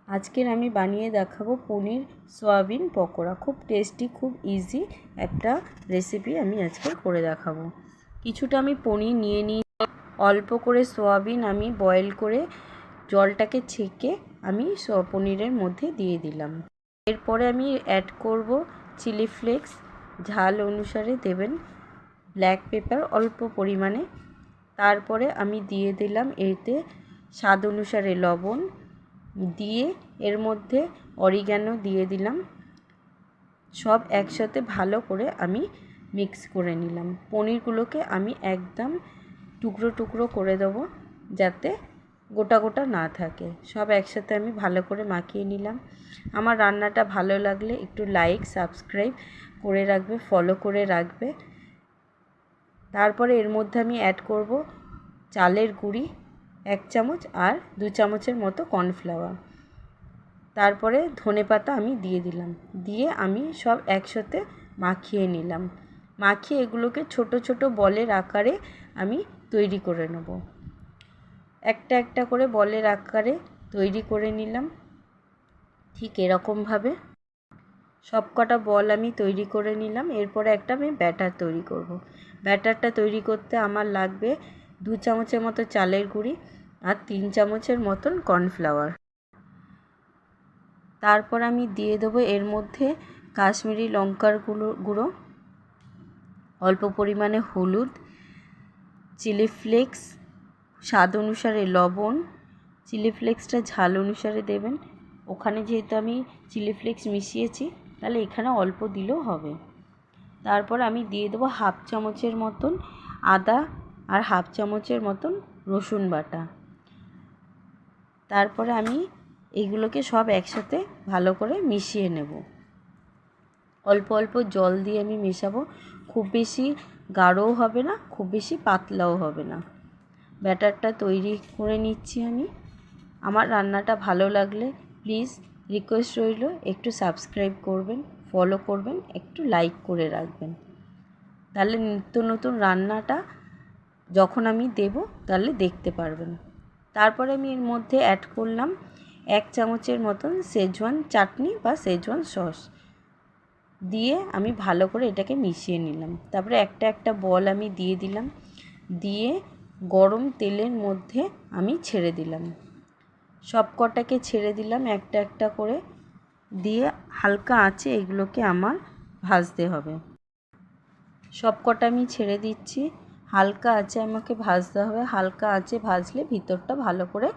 আজকের আমি বানিয়ে দেখাবো পনির সয়াবিন পকোড়া। খুব টেস্টি, খুব ইজি একটা রেসিপি আমি আজকে করে দেখাবো। কিছুটা আমি পনির নিয়ে নিই, অল্প করে সয়াবিন আমি বয়েল করে জলটাকে ছেঁকে আমি পনিরের মধ্যে দিয়ে দিলাম। এরপরে আমি অ্যাড করব চিলি ফ্লেক্স, ঝাল অনুসারে দেবেন, ব্ল্যাক পেপার অল্প পরিমাণে। তারপরে আমি দিয়ে দিলাম এতে স্বাদ অনুসারে লবণ, দিয়ে এর মধ্যে অরিগ্যানো দিয়ে দিলাম। সব একসাথে ভালো করে আমি মিক্স করে নিলাম। পনিরগুলোকে আমি একদম টুকরো টুকরো করে দেবো যাতে গোটা গোটা না থাকে। সব একসাথে আমি ভালো করে মাখিয়ে নিলাম। আমার রান্নাটা ভালো লাগলে একটু লাইক সাবস্ক্রাইব করে রাখবে, ফলো করে রাখবে। তারপরে এর মধ্যে আমি অ্যাড করব চালের গুঁড়ি 1 চামচ আর 2 চামচের মতো কর্নফ্লাওয়ার। তারপরে ধনেপাতা আমি দিয়ে দিলাম, দিয়ে আমি সব একসাথে মাখিয়ে নিলাম। মাখিয়ে এগুলোকে ছোট ছোট বলের আকারে আমি তৈরি করে নেব। একটা একটা করে বলের আকারে তৈরি করে নিলাম। ঠিক এরকমভাবে সব কটা বল আমি তৈরি করে নিলাম। এরপরে একটা আমি ব্যাটার তৈরি করব। ব্যাটারটা তৈরি করতে আমার লাগবে 2 চামচের মতো চালের গুঁড়ি আর 3 চামচের মতন কর্নফ্লাওয়ার। তারপর আমি দিয়ে দেবো এর মধ্যে কাশ্মীরি লঙ্কার গুঁড়ো, অল্প পরিমাণে হলুদ, চিলি ফ্লেক্স, স্বাদ অনুসারে লবণ। চিলি ফ্লেক্সটা ঝাল অনুসারে দেবেন। ওখানে যেহেতু আমি চিলি ফ্লেক্স মিশিয়েছি, তাহলে এখানে অল্প দিলেও হবে। তারপর আমি দিয়ে দেবো 1/2 চামচের মতন আদা আর 1/2 চামচের মতন রসুন বাটা। তারপরে আমি এগুলোকে সব একসাথে ভালো করে মিশিয়ে নেব। অল্প অল্প জল দিয়ে আমি মেশাবো। খুব বেশি গাঢ়ও হবে না, খুব বেশি পাতলাও হবে না। ব্যাটারটা তৈরি করে নিচ্ছি আমি। আমার রান্নাটা ভালো লাগলে প্লিজ রিকোয়েস্ট রইল একটু সাবস্ক্রাইব করবেন, ফলো করবেন, একটু লাইক করে রাখবেন। তাহলে নিত্য নতুন রান্নাটা যখন আমি দেব তাহলে দেখতে পারবেন। তারপরে আমি এর মধ্যে অ্যাড করলাম 1 চামচের মতন শেজওয়ান চাটনি বা শেজওয়ান সস, দিয়ে আমি ভালো করে এটাকে মিশিয়ে নিলাম। তারপরে একটা একটা বল আমি দিয়ে দিলাম, দিয়ে গরম তেলের মধ্যে আমি ছেড়ে দিলাম। সব কটাকে ছেড়ে দিলাম একটা একটা করে, দিয়ে হালকা আঁচে এগুলোকে আমার ভাজতে হবে। সব কটা আমি ছেড়ে দিচ্ছি, হালকা আঁচে আমাকে ভাজতে হবে। হালকা আঁচে ভাজলে ভিতরটা ভালো করে